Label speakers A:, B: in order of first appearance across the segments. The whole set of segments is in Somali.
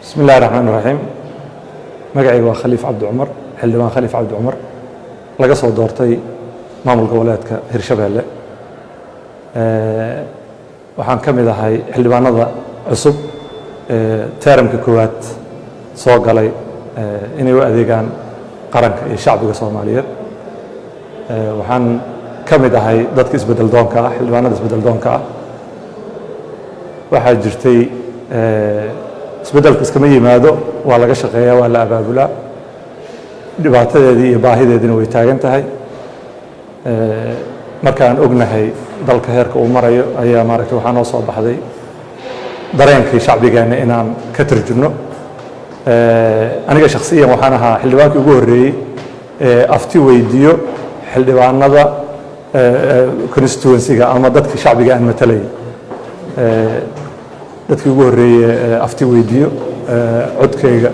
A: بسم الله الرحمن الرحيم. مقعي وخليف عبد عمر حلوان خليف عبد عمر laga soo doortay maamulka goboleedka Hirshabeelle waxaan ka mid ahay xildhibaanada cusub taramka koowaad soo galay inay u adeegaan qaranka iyo shacbiga Soomaaliyeed waxaan ka mid ahay dadka isbedel doonka ah xildhibaanada isbedel doonka ah waxa jirtay isbedelka iskama yimaado waa laga shaqeeyaa waa la abaabulaa dhibaatadeedii iyo baahideedina way taagan tahay markaan ognahay dalka heerka uu marayo ayaa maaragtay waxaa noo soo baxday dareenkii shacbigeena inaan ka tarjumno aniga shakhsiyan waxaan ahaa xildhibaankii ugu horreeyey afti weydiiyo xildhibaanada constituency-ga ama dadkii shacbiga aan matalayay dadkii ugu horreeyey afti weydiiyo codkayga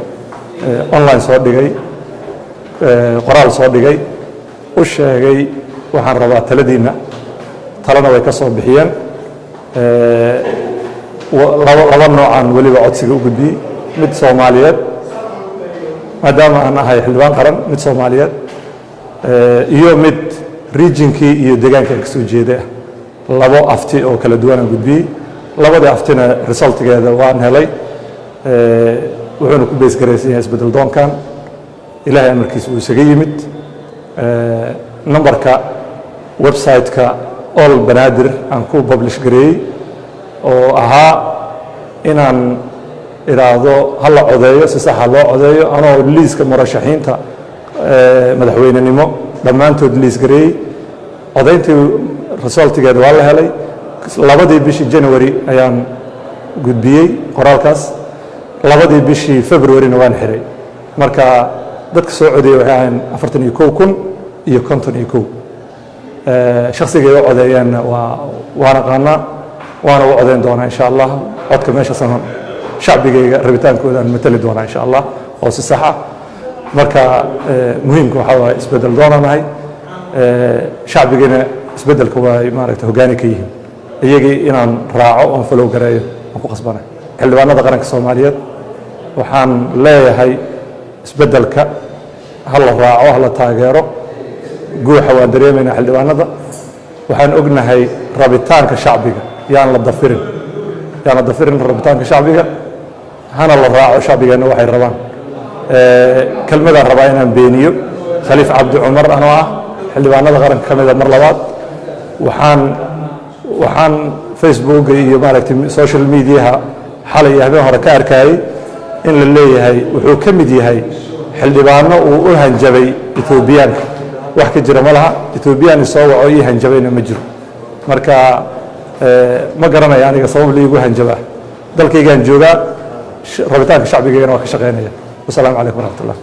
A: online soo dhigay qoraal soo dhigay u sheegay waxaan rabaa taladiina talana way ka soo bixiyeen laba noocan waliba codsiga u gudbiyey mid Soomaaliyeed maadaama aan ahay xildhibaan qaran mid Soomaaliyeed iyo mid regionkii iyo deegaanka ka soo jeeda labo afti oo kala duwan aan gudbiyey labada aftina resultgeeda waan helay wuxuuna ku base garaysan yahay isbedel doonkan ilaahay amarkiisa uu isaga yimid numberka website-ka all banaadir aan ku publish gareeyey oo ahaa inaan iraado hal codeeyo si sax ah loo codeeyo anoo liiska murashaxiinta madaxweynenimo dhammaantood liis gareeyey codeyntii resultgeeda waa la helay labadii bishii January ayaan gudbiyey qoraalkaas labadii bishii February-na waan xiray marka dadka soo codeeyay waxay ahayn 41,000 iyo 51 shakhsiga oo codeeyaan waana qaana waana u codeyn doonaa insha Allah codka meesha sanan shacbigayga rabitaankooda aan matali doonaa insha Allah oo si sax ah marka muhiimku waxa waa isbedel doonanahay shacbigana isbedelku waa maaragtay hogaani ka yihiin iyagii inaan raaco oo follow gareeyo aan ku qasbanahay xildhibaanada qaranka Soomaaliyeed waxaan leeyahay isbedelka hal raaco hal taageero guuxa waan dareemaynaa xildhibaanada waxaan ognahay rabitaanka shacbiga yaan la dafirin rabitaanka shacbiga hana la raaco shacbigeena waxay rabaan kelmadaan rabaa inaan beeniyo khaliif cabdi cumar anoo ah xildhibaanada qaranka ka mid ah mar labaad waxaan Facebook iyo maaragtay social media xalay habeen hore ka arkayay in la leeyahay wuxuu ka mid yahay xildhibaano uu u hanjabay Ethiopianka wax ka jira malaha Ethiopian soo waco iyo hanjabayna ma jiro marka ma garanayo aniga sabab liigu hanjaba dalkaygaan joogaa rabitaanka shacbigeena waa ka shaqeynaya wassalaamu calaykum waraxmatullaah